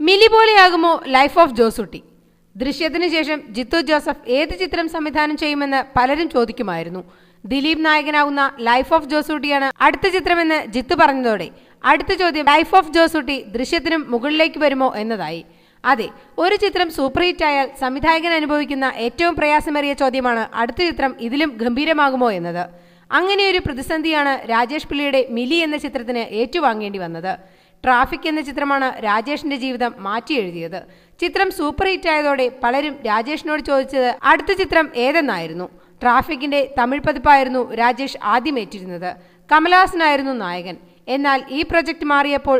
മിലി പോലെയാകുമോ life of Josutty? ദൃശ്യത്തിന് ശേഷം ജിത്തു ജോസഫ് ഏത് ചിത്രം സംവിധാനം ചെയ്യുമെന്ന് പലരും ചോദിക്കുമായിരുന്നു. ദിലീപ് നായകനാവുന്ന ലൈഫ് ഓഫ് ജോസൂട്ടിയാണ് അടുത്ത ചിത്രമെന്ന് ജിത്തു പറഞ്ഞതോടെ അടുത്ത ചോദ്യം ലൈഫ് ഓഫ് ജോസൂട്ടി ദൃശ്യത്തിനും മുകളിലേക്ക് വരുമോ എന്നതായി. അതെ, ഒരു ചിത്രം സൂപ്പർ ഹിറ്റ് ആയാൽ സംവിധായകൻ അനുഭവിക്കുന്ന ഏറ്റവും പ്രയാസമേറിയ ചോദ്യമാണ് അടുത്ത ചിത്രം ഇതിലും ഗംഭീരമാകുമോ എന്നത്. അങ്ങനെയൊരു പ്രതിസന്ധിയാണ് രാജേഷ് പിള്ളയുടെ മിലി എന്ന ചിത്രത്തിന് ഏറ്റുവാങ്ങേണ്ടി വന്നത്. ട്രാഫിക് എന്ന ചിത്രമാണ് രാജേഷിന്റെ ജീവിതം മാറ്റി എഴുതിയത്. ചിത്രം സൂപ്പർ ഹിറ്റ് ആയതോടെ പലരും രാജേഷിനോട് ചോദിച്ചത് അടുത്ത ചിത്രം ഏതെന്നായിരുന്നു. ട്രാഫിക്കിന്റെ തമിഴ് പതിപ്പായിരുന്നു രാജേഷ് ആദ്യം ഏറ്റിരുന്നത്. കമലഹാസനായിരുന്നു നായകൻ. എന്നാൽ ഈ പ്രൊജക്ട് മാറിയപ്പോൾ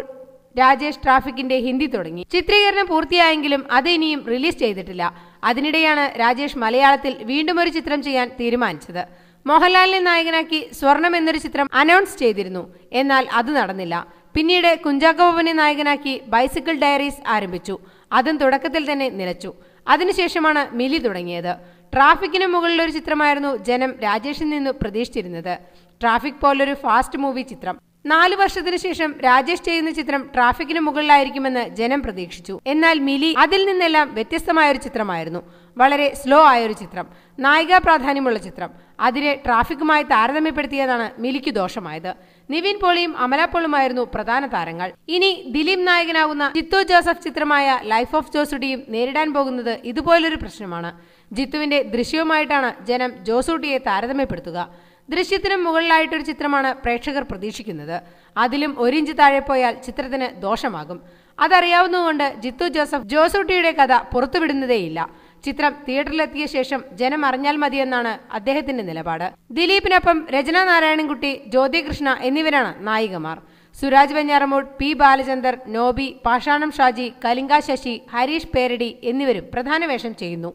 രാജേഷ് ട്രാഫിക്കിന്റെ ഹിന്ദി തുടങ്ങി. ചിത്രീകരണം പൂർത്തിയായെങ്കിലും അത് ഇനിയും റിലീസ് ചെയ്തിട്ടില്ല. അതിനിടെയാണ് രാജേഷ് മലയാളത്തിൽ വീണ്ടും ഒരു ചിത്രം ചെയ്യാൻ തീരുമാനിച്ചത്. മോഹൻലാലിനെ നായകനാക്കി സ്വർണം എന്നൊരു ചിത്രം അനൗൺസ് ചെയ്തിരുന്നു. എന്നാൽ അത് നടന്നില്ല. പിന്നീട് കുഞ്ചാക്കോ ബോബനെ നായകനാക്കി ബൈസിക്കിൾ ഡയറീസ് ആരംഭിച്ചു. അതും തുടക്കത്തിൽ തന്നെ നിലച്ചു. അതിനുശേഷമാണ് മിലി തുടങ്ങിയത്. ട്രാഫിക്കിന് മുകളിലൊരു ചിത്രമായിരുന്നു ജനം രാജേഷിൽ നിന്ന് പ്രതീക്ഷിച്ചിരുന്നത്. ട്രാഫിക് പോലൊരു ഫാസ്റ്റ് മൂവി ചിത്രം. 4 വർഷത്തിനു ശേഷം രാജേഷ് ചെയ്യുന്ന ചിത്രം ട്രാഫിക്കിന് മുകളിലായിരിക്കുമെന്ന് ജനം പ്രതീക്ഷിച്ചു. എന്നാൽ മിലി അതിൽ നിന്നെല്ലാം വ്യത്യസ്തമായൊരു ചിത്രമായിരുന്നു. വളരെ സ്ലോ ആയൊരു ചിത്രം, നായികാ പ്രാധാന്യമുള്ള ചിത്രം. അതിനെ ട്രാഫിക്കുമായി താരതമ്യപ്പെടുത്തിയതാണ് മിലിക്ക് ദോഷമായത്. നിവിൻ പോളിയും അമല പോളുമായിരുന്നു പ്രധാന താരങ്ങൾ. ഇനി ദിലീപ് നായകനാകുന്ന ജിത്തു ജോസഫ് ചിത്രമായ ലൈഫ് ഓഫ് ജോസൂട്ടിയും നേരിടാൻ പോകുന്നത് ഇതുപോലൊരു പ്രശ്നമാണ്. ജിത്തുവിന്റെ ദൃശ്യവുമായിട്ടാണ് ജനം ജോസൂട്ടിയെ താരതമ്യപ്പെടുത്തുക. ദൃശ്യത്തിനും മുകളിലായിട്ടൊരു ചിത്രമാണ് പ്രേക്ഷകർ പ്രതീക്ഷിക്കുന്നത്. അതിലും 1 ഇഞ്ച് താഴെ പോയാൽ ചിത്രത്തിന് ദോഷമാകും. അതറിയാവുന്നതുകൊണ്ട് ജിത്തു ജോസഫ് ജോസൂട്ടിയുടെ കഥ പുറത്തുവിടുന്നതേയില്ല. ചിത്രം തിയേറ്ററിലെത്തിയ ശേഷം ജനം അറിഞ്ഞാൽ മതിയെന്നാണ് അദ്ദേഹത്തിന്റെ നിലപാട്. ദിലീപിനൊപ്പം രചന നാരായണൻകുട്ടി, ജ്യോതി കൃഷ്ണ എന്നിവരാണ് നായികമാർ. സുരാജ് വെഞ്ഞാറമൂട്, പി ബാലചന്ദർ, നോബി, പാഷാണം ഷാജി, കലിംഗ ശശി, ഹരീഷ് പേരടി എന്നിവരും പ്രധാന വേഷം ചെയ്യുന്നു.